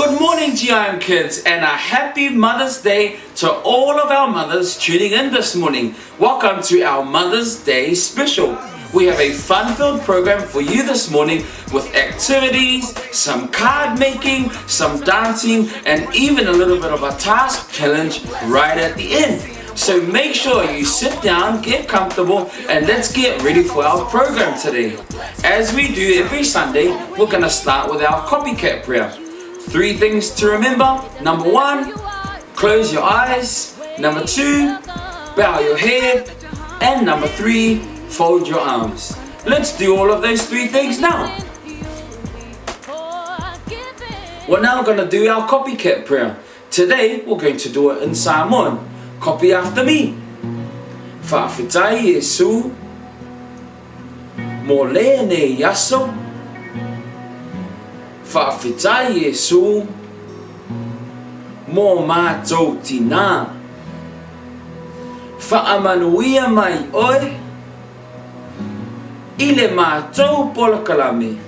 Good morning, GIMKIDZ, and a happy Mother's Day to all of our mothers tuning in this morning. Welcome to our Mother's Day special. We have a fun-filled program for you this morning with activities, some card making, some dancing, and even a little bit of a task challenge right at the end. So make sure you sit down, get comfortable, and let's get ready for our program today. As we do every Sunday, we're going to start with our copycat prayer. 3 things to remember. Number 1, close your eyes. Number 2, bow your head. And number 3, fold your arms. Let's do all of those 3 things now. We're now going to do our copycat prayer. Today, we're going to do it in Samoan. Copy after me. Whawhitai Yesu, mo lene yaso. Whawhitai Yesu, mo mātou tina. Whaamanuia mai oe, i le mātou polakalame.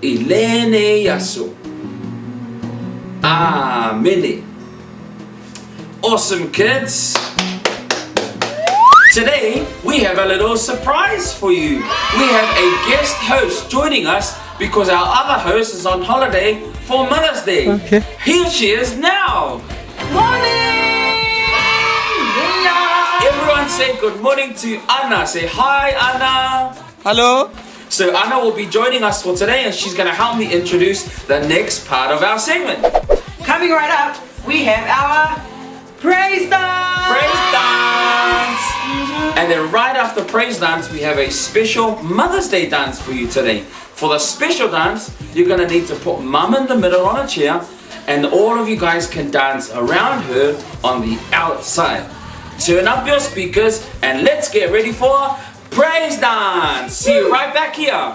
I lene yaso. Amen. Awesome, kids. Today, we have a little surprise for you. We have a guest host joining us because our other host is on holiday for Mother's Day. Okay. Here she is now. Morning! Everyone say good morning to Anna. Say hi, Anna. Hello. So Anna will be joining us for today and she's going to help me introduce the next part of our segment. Coming right up, we have our praise dance! Praise dance! And then right after praise dance, we have a special Mother's Day dance for you today. For the special dance, you're going to need to put Mum in the middle on a chair and all of you guys can dance around her on the outside. Turn up your speakers and let's get ready for praise dance! See you right back here.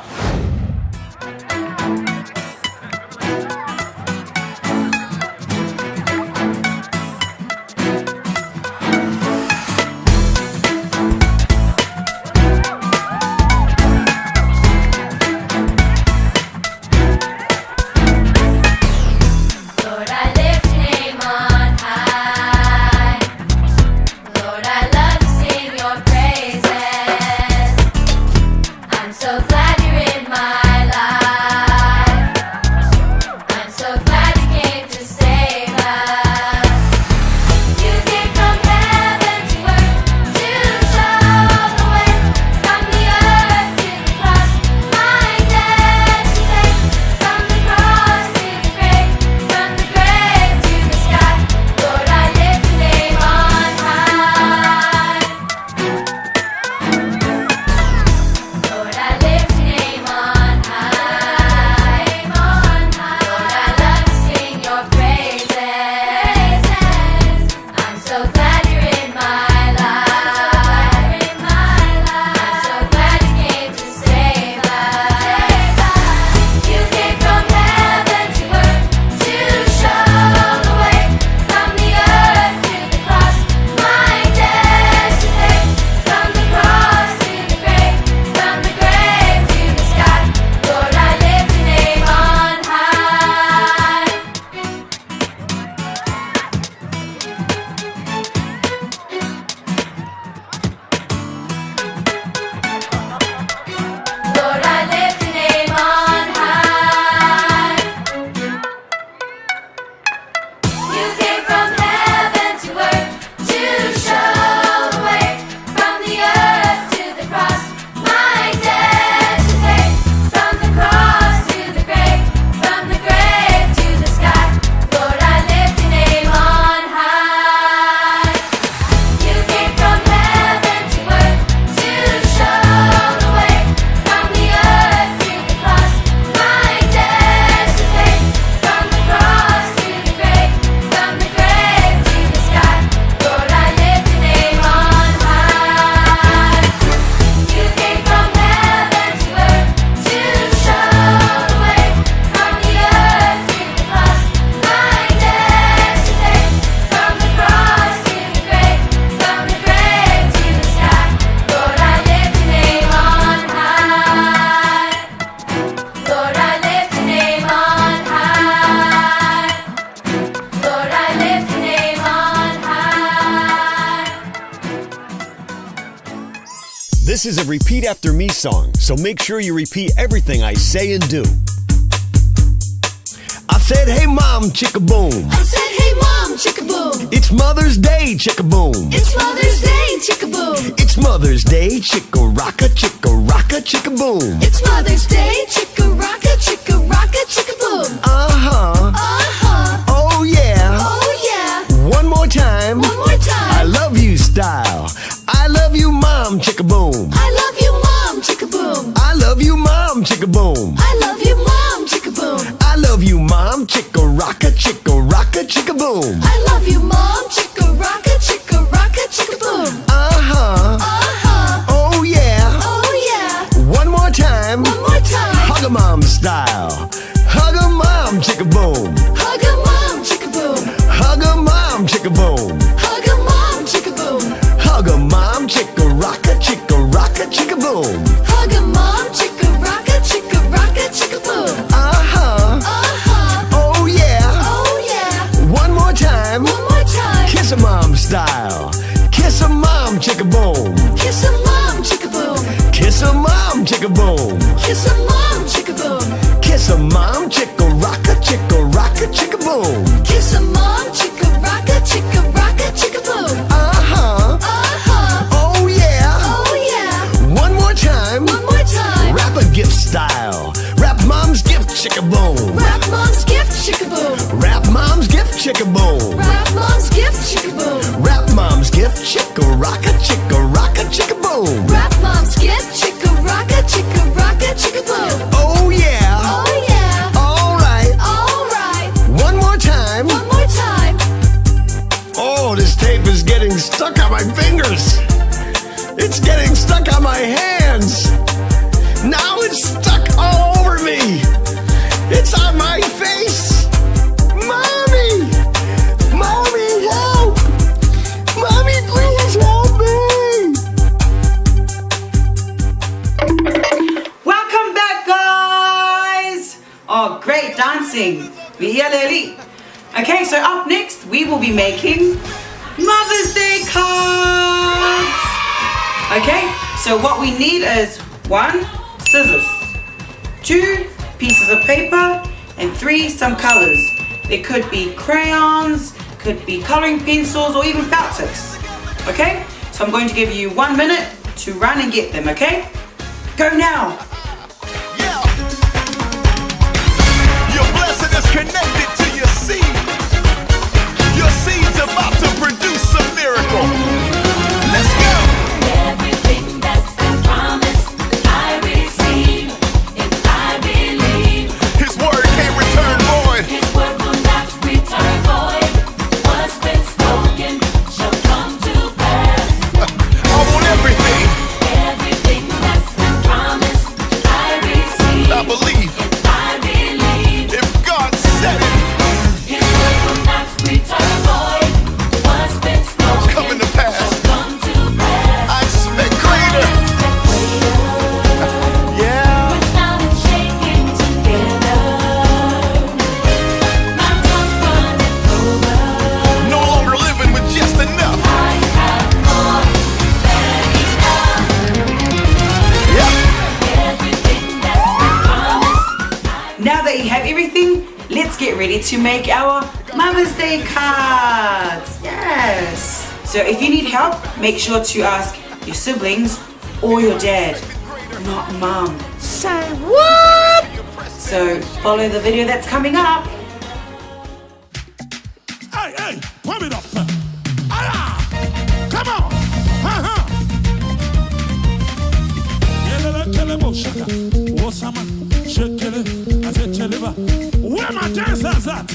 This is a repeat after me song, so make sure you repeat everything I say and do. I said, hey mom, chicka-boom. I said, hey mom, chicka-boom. It's Mother's Day, chicka-boom. It's Mother's Day, chicka-boom. It's Mother's Day, chicka-rocka, chicka-rocka, chicka-boom. It's Mother's Day, chicka-rocka, chicka-rocka, chicka-boom. Uh-huh. Uh-huh. Oh yeah. Oh yeah. One more time. One more time. I love you style. I love you mom, chicka-boom. I love you mom, chicka-boom. I love you mom, chicka-boom. I love you mom, chicka-boom. I love you mom, chicka-rocka, chicka-rocka, chicka-boom. I love you mom, chicka-rocka, chicka-rocka, chicka-boom. Uh-huh. Uh-huh. Oh yeah. Oh yeah. One more time. One more time. Hug a mom style. Hug a mom, chicka-boom. Hug a mom, chicka-boom. Hug a mom, chicka-boom. Hug a mom, chicka-boom. Hug a mom, chicka-rocka, chicka-rocka, chicka-boom. Hug a mom, chicka-rocka, chicka-rocka, chicka-boom. Uh-huh. Uh-huh. Oh yeah. Oh yeah. One more time. One more time. Kiss a mom style. Kiss a mom, chicka-boom. Kiss a mom, chicka-boom. Kiss a mom, chicka-boom. Kiss a mom, chicka-boom. Kiss a mom, chicka-rocka, chicka-rocka, chicka-boom. Kiss a mom, chicka-rocka, chicka-rocka, chicka-boom. Uh-huh. Uh-huh. Oh yeah. Oh yeah. One more time. One more time. Wrap a gift style. Wrap mom's gift, chicka-boom. Wrap mom's gift, chicka-boom. Wrap mom's gift, chicka-boom. Wrap mom's gift, chicka-boom. Wrap mom's gift, chicka-rocka, chicka-rocka, chicka-boom. Wrap mom's gift, chicka-rocka, chicka-rocka, chicka-boom. Oh yeah. Oh yeah. All right. All right. One more time. One more time. Oh, this tape is getting stuck on my fingers. It's getting stuck on my hands. Now it's stuck all over me. It's on my face. Mommy! Mommy, help! Mommy, please help me! Welcome back, guys! Oh, great dancing. Lily. Okay, so up next, we will be making Mother's Day cards. Okay, so what we need is 1, scissors, 2, pieces of paper, and 3, some colors. There could be crayons, could be coloring pencils, or even felt tips. Okay, so I'm going to give you 1 minute to run and get them, okay? Go now. Yeah. Your blessing is connected to your seed. Your seed's about to produce a miracle. Let's go. Everything that's been promised, I receive. If I believe, His word can't return void. His word will not return void. What's been spoken shall come to pass. I want everything. Everything that's been promised, I receive. I believe. If I believe, If God said it, His word will not return void. What's been spoken coming to pass. shall come to pass. I expect greater. Yeah. Now it's shaking together. My cup's running over. No longer living with just enough. I have more than enough. Yeah. Everything that's been promised. Now that you have everything, let's get ready to make our Mother's Day cards. Yes. So if you need help, make sure to ask your siblings or your dad, not mom. Say what? So follow the video that's coming up. Hey, hey, pump it up. Ah, come on. Uh-huh. Where my dancers at?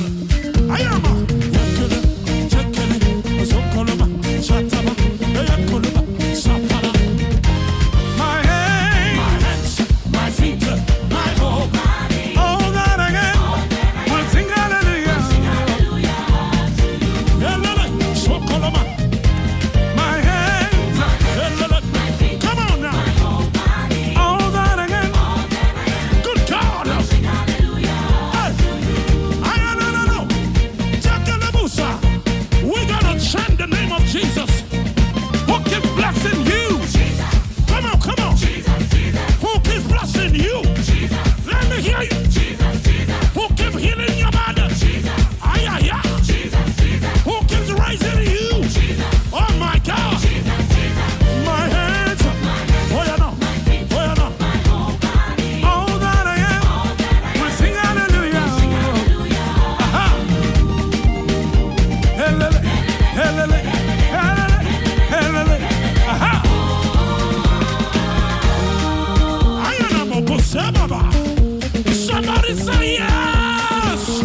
I am. My hands, my feet, my whole body. All that again. We'll sing hallelujah. My hands, come on now. All that again. Good God. No. We gotta chant the name of Jesus. Who gives Somebody say yes.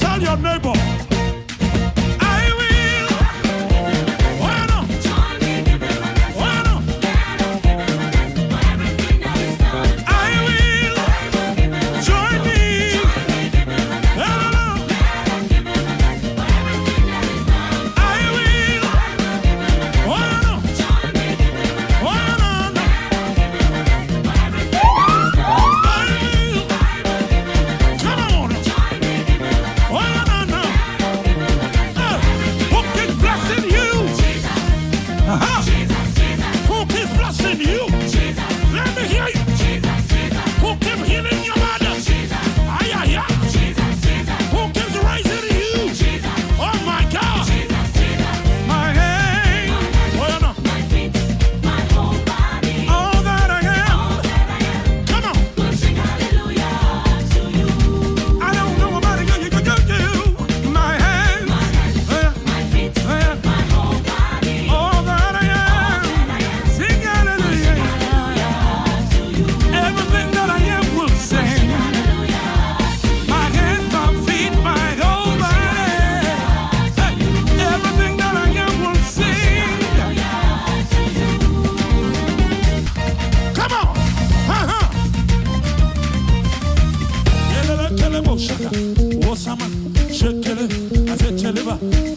Tell your neighbor. I will. Bueno. Bueno. I will. Join me. Hello. I will. Bueno. Bueno.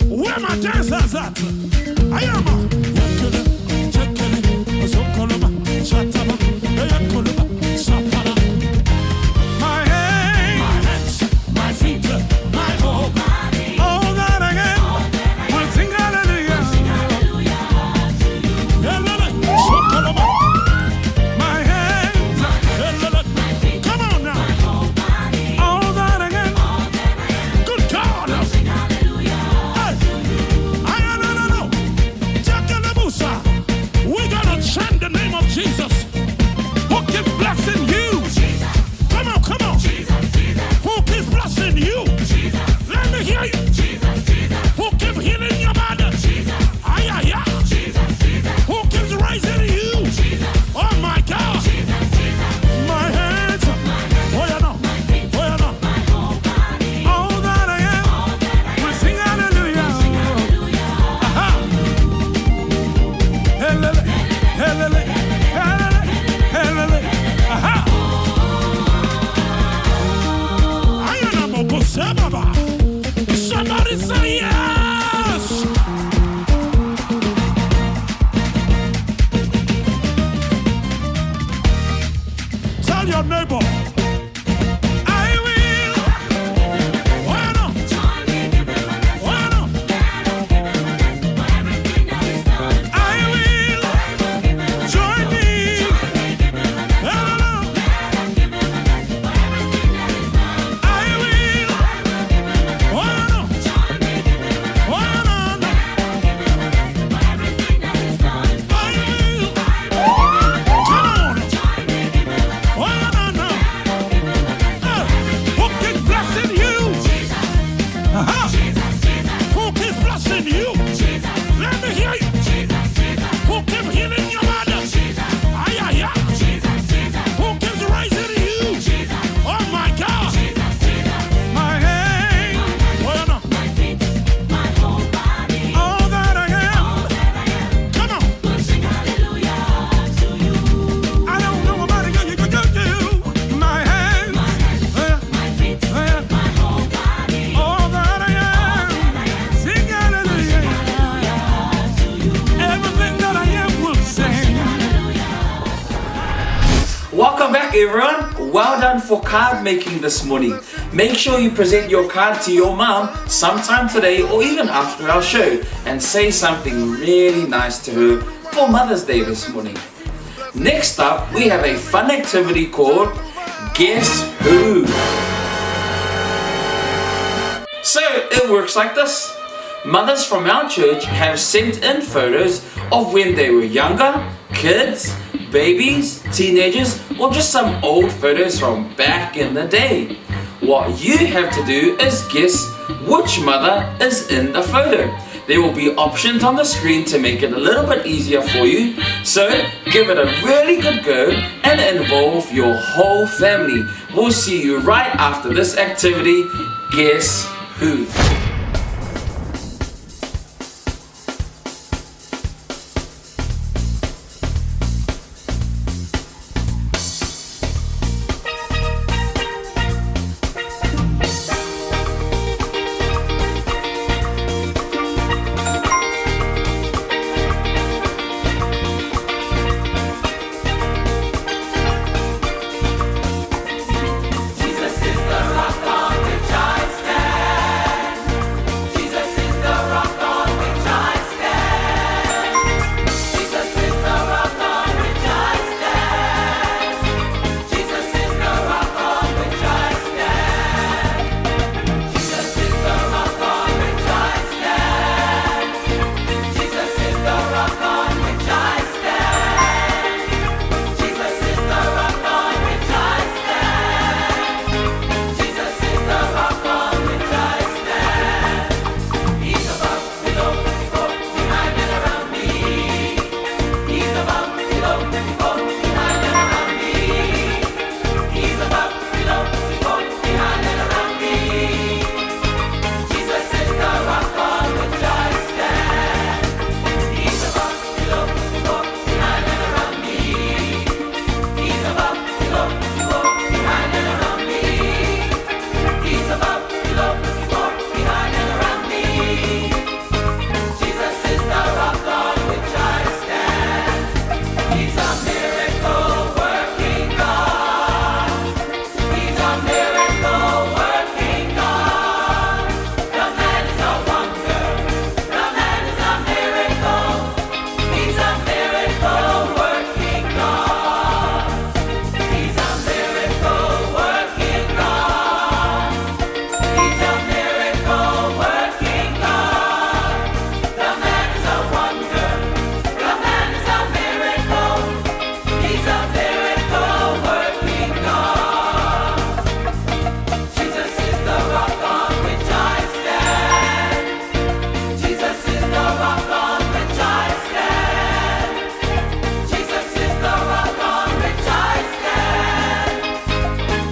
Where my dancers at? I am my hands, my feet, my whole body, all that I am, will sing hallelujah. My hands, come on now, all that I am, good God. We're gonna chant the name of Jesus. Who keeps blessing you? Come on, come on. Who keeps blessing you? Let me hear you. Who keeps healing your body? Ay, ay, ay. Who keeps raising you? Oh my God. My hands. Oh yeah, no. Oh yeah, no. All that I am, we sing hallelujah. Aha. Helele, helele, helele, helele. Aha. I am a Mokose Baba. Somebody say yes. Tell your neighbor. I will. Bueno. Bueno. I will. Join me. Hello. I will. Bueno. Bueno. I will. Come on. Bueno. Who keeps blessing you? Aha. Who keeps blessing you? Let me hear you. Who keeps healing your body? Ay, ay, ay. Who keeps raising you? Oh my God. My hands. Bueno. All that I am. Come on. I don't know about it. You. My hands. All that I am. Sing hallelujah. Everything that I am will sing. Welcome back, everyone. Well done for card making this morning. Make sure you present your card to your mom sometime today or even after our show and say something really nice to her for Mother's Day this morning. Next up, we have a fun activity called Guess Who? So it works like this. Mothers from our church have sent in photos of when they were younger, kids, babies, teenagers, or just some old photos from back in the day. What you have to do is guess which mother is in the photo. There will be options on the screen to make it a little bit easier for you. So give it a really good go and involve your whole family. We'll see you right after this activity. Guess who? Jesus is the rock on which I stand. Jesus is the rock on which I stand. Jesus is the rock on which I stand. Jesus is the rock on which I stand. Jesus is the rock on which I stand. Jesus is the rock on which I stand. Jesus is the rock on which I stand. Jesus is the rock on which I stand. He's above, below, before, behind and around me. He's above, below, before, behind and around me. He's above, below, before, behind and around me. Jesus is the rock on which I stand. He's above, below, before, behind and around me. He's above, below, before, behind and around me. He's above, below, before, behind and around me. Jesus is the rock on which I stand. He's a miracle working God. He's a miracle working God. The man is a wonder. The man is a miracle. He's a miracle working God. He's a miracle working God. He's a miracle working God. The man is a wonder. The man is a miracle. He's a miracle working God. Jesus is the rock on which I stand. Jesus is the rock on which I stand. Jesus is the rock on which I stand.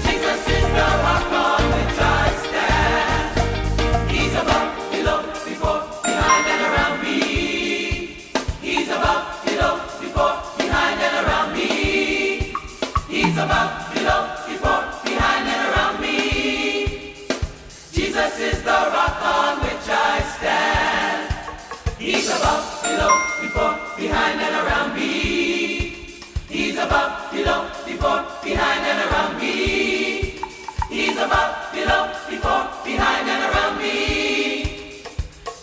Jesus is the rock on which I stand. He's above, below, before, behind and around me. He's above, below, before, behind and around me. He's above, below, before, behind and around me. Jesus is the rock on which I stand. He's above, below, before, behind and around me. He's above, below, before, behind and around me. He's above, below, before, behind and around me.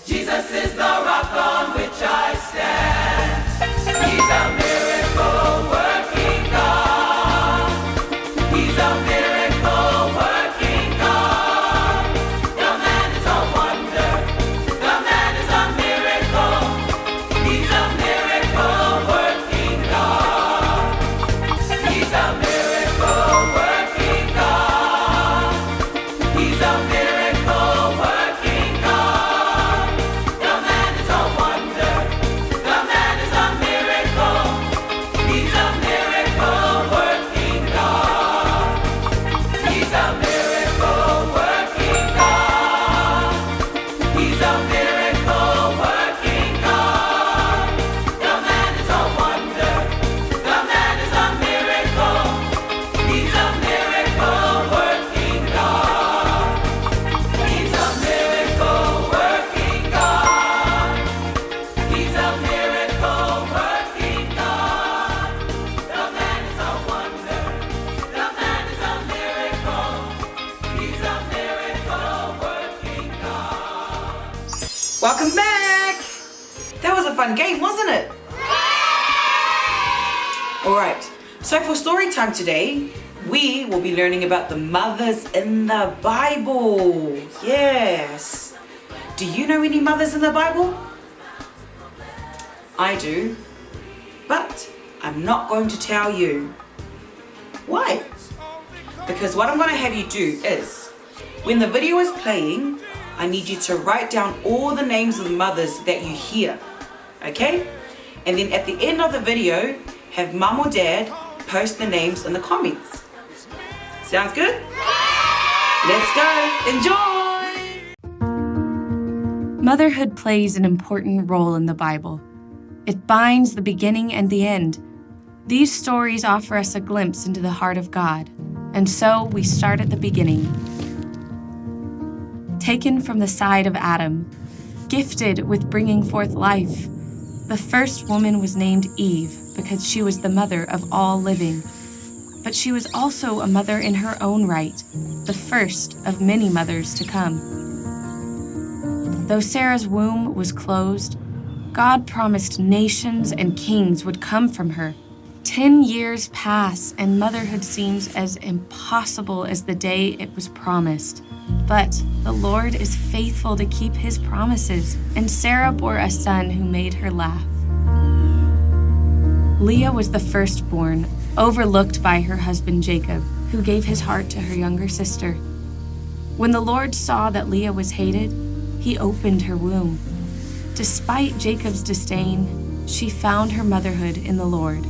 Jesus is the rock on which I stand. He's a miracle working God. He's a miracle working God. The man is a wonder. The man is a miracle. He's a miracle working God. He's a miracle working God. He's a miracle working God. The man is a wonder. The man is a miracle. He's a miracle working God. He's a miracle working God. He's a miracle working God. The man is a wonder. The man is a miracle. He's a miracle working God. He's a miracle working God. He's a miracle working God. The man is a wonder. The man is a miracle. He's a miracle working God. Welcome back. That was a fun game, wasn't it? All right. So for story time today, we will be learning about the mothers in the Bible. Yes. Do you know any mothers in the Bible? I do. But I'm not going to tell you. Why? Because what I'm going to have you do is, when the video is playing, I need you to write down all the names of the mothers that you hear, okay? And then at the end of the video, have mum or dad post the names in the comments. Sounds good? Let's go. Enjoy! Motherhood plays an important role in the Bible. It binds the beginning and the end. These stories offer us a glimpse into the heart of God, and so we start at the beginning. Taken from the side of Adam, gifted with bringing forth life, the first woman was named Eve because she was the mother of all living. But she was also a mother in her own right, the first of many mothers to come. Though Sarah's womb was closed, God promised nations and kings would come from her. 10 years pass, and motherhood seems as impossible as the day it was promised. But the Lord is faithful to keep his promises, and Sarah bore a son who made her laugh. Leah was the firstborn, overlooked by her husband Jacob, who gave his heart to her younger sister. When the Lord saw that Leah was hated, he opened her womb. Despite Jacob's disdain, she found her motherhood in the Lord.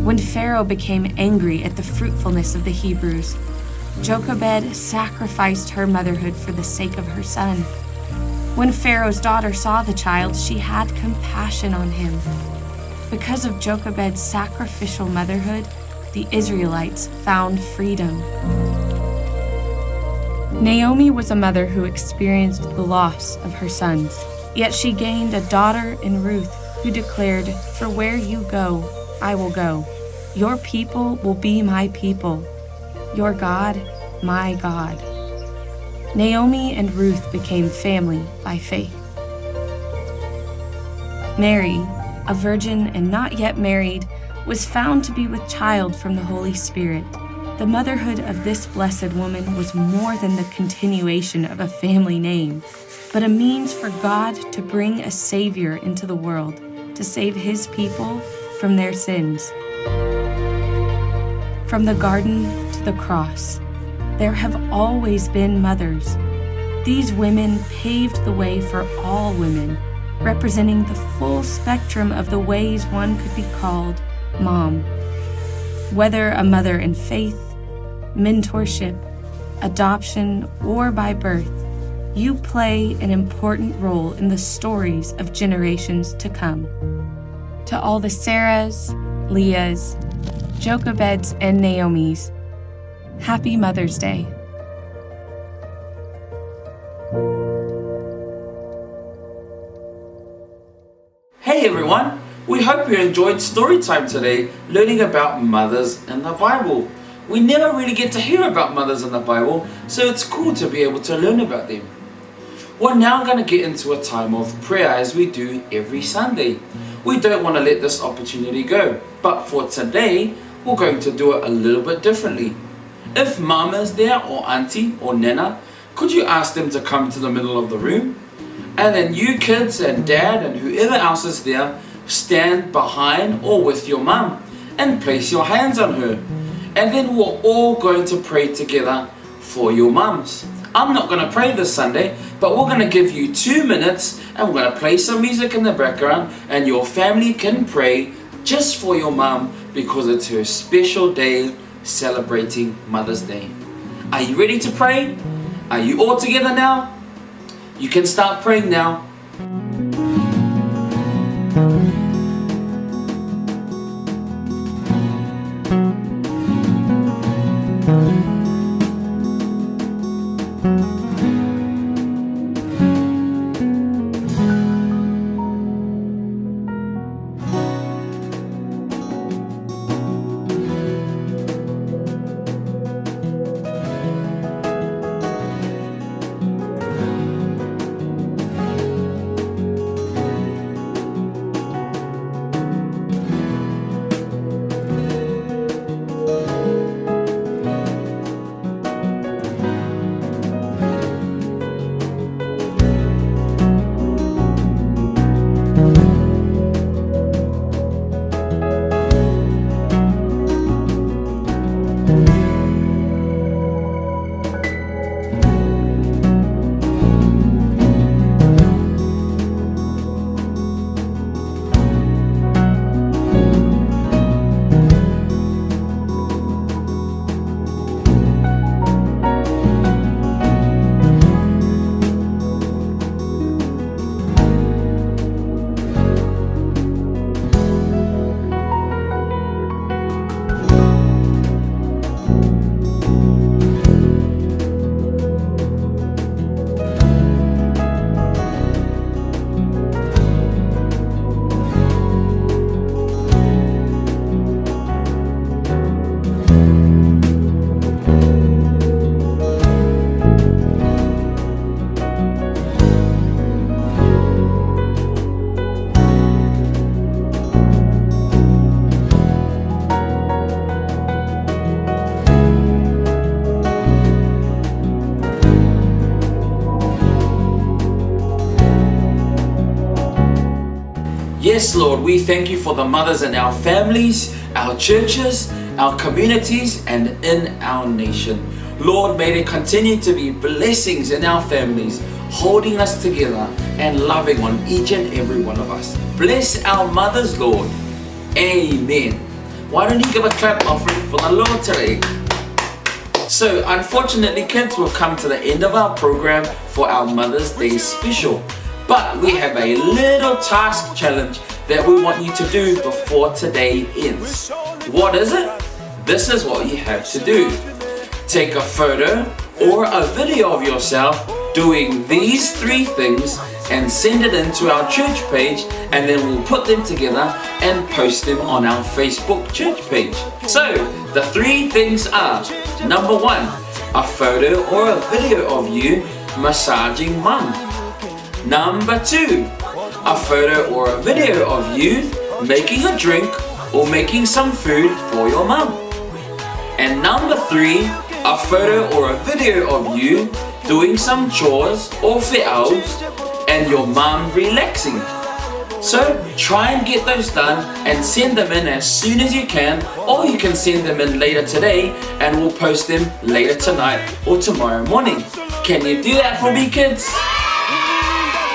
When Pharaoh became angry at the fruitfulness of the Hebrews, Jochebed sacrificed her motherhood for the sake of her son. When Pharaoh's daughter saw the child, she had compassion on him. Because of Jochebed's sacrificial motherhood, the Israelites found freedom. Naomi was a mother who experienced the loss of her sons, yet she gained a daughter in Ruth who declared, "For where you go, I will go. Your people will be my people. Your God, my God." Naomi and Ruth became family by faith. Mary, a virgin and not yet married, was found to be with child from the Holy Spirit. The motherhood of this blessed woman was more than the continuation of a family name, but a means for God to bring a Savior into the world, to save his people from their sins. From the garden to the cross, there have always been mothers. These women paved the way for all women, representing the full spectrum of the ways one could be called mom. Whether a mother in faith, mentorship, adoption, or by birth, you play an important role in the stories of generations to come. To all the Sarahs, Leahs, Jochebeds, and Naomis, Happy Mother's Day. Hey everyone, we hope you enjoyed Storytime today, learning about mothers in the Bible. We never really get to hear about mothers in the Bible, so it's cool to be able to learn about them. We're now going to get into a time of prayer as we do every Sunday. We don't want to let this opportunity go, but for today, we're going to do it a little bit differently. If Mum is there, or Auntie, or Nana, could you ask them to come to the middle of the room? And then you kids and Dad and whoever else is there, stand behind or with your mum and place your hands on her. And then we're all going to pray together for your mums. I'm not going to pray this Sunday, but we're going to give you 2 minutes and we're going to play some music in the background and your family can pray just for your mum because it's her special day celebrating Mother's Day. Are you ready to pray? Are you all together now? You can start praying now. Yes, Lord, we thank you for the mothers in our families, our churches, our communities, and in our nation. Lord, may there continue to be blessings in our families, holding us together and loving on each and every one of us. Bless our mothers, Lord. Amen. Why don't you give a clap offering for the Lord today? So, unfortunately, kids, we've come to the end of our program for our Mother's Day special. But we have a little task challenge that we want you to do before today ends. What is it? This is what you have to do. Take a photo or a video of yourself doing these 3 things and send it into our church page, and then we'll put them together and post them on our Facebook church page. So, the 3 things are: number 1, a photo or a video of you massaging mum. Number 2, a photo or a video of you making a drink or making some food for your mum. And number 3, a photo or a video of you doing some chores or fe'aus and your mum relaxing. So try and get those done and send them in as soon as you can, or you can send them in later today and we'll post them later tonight or tomorrow morning. Can you do that for me, kids?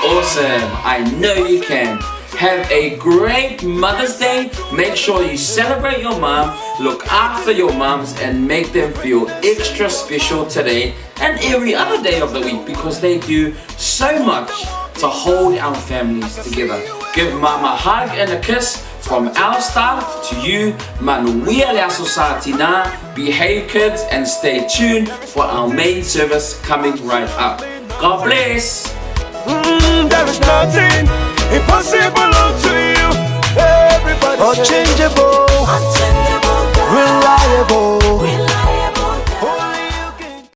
Awesome, I know you can. Have a great Mother's Day. Make sure you celebrate your mom, look after your moms, and make them feel extra special today and every other day of the week, because they do so much to hold our families together. Give mom a hug and a kiss from our staff to you. Manuia Lea Society na. Behave, kids, and stay tuned for our main service coming right up. God bless. There is nothing impossible unto you. Everybody unchangeable, reliable.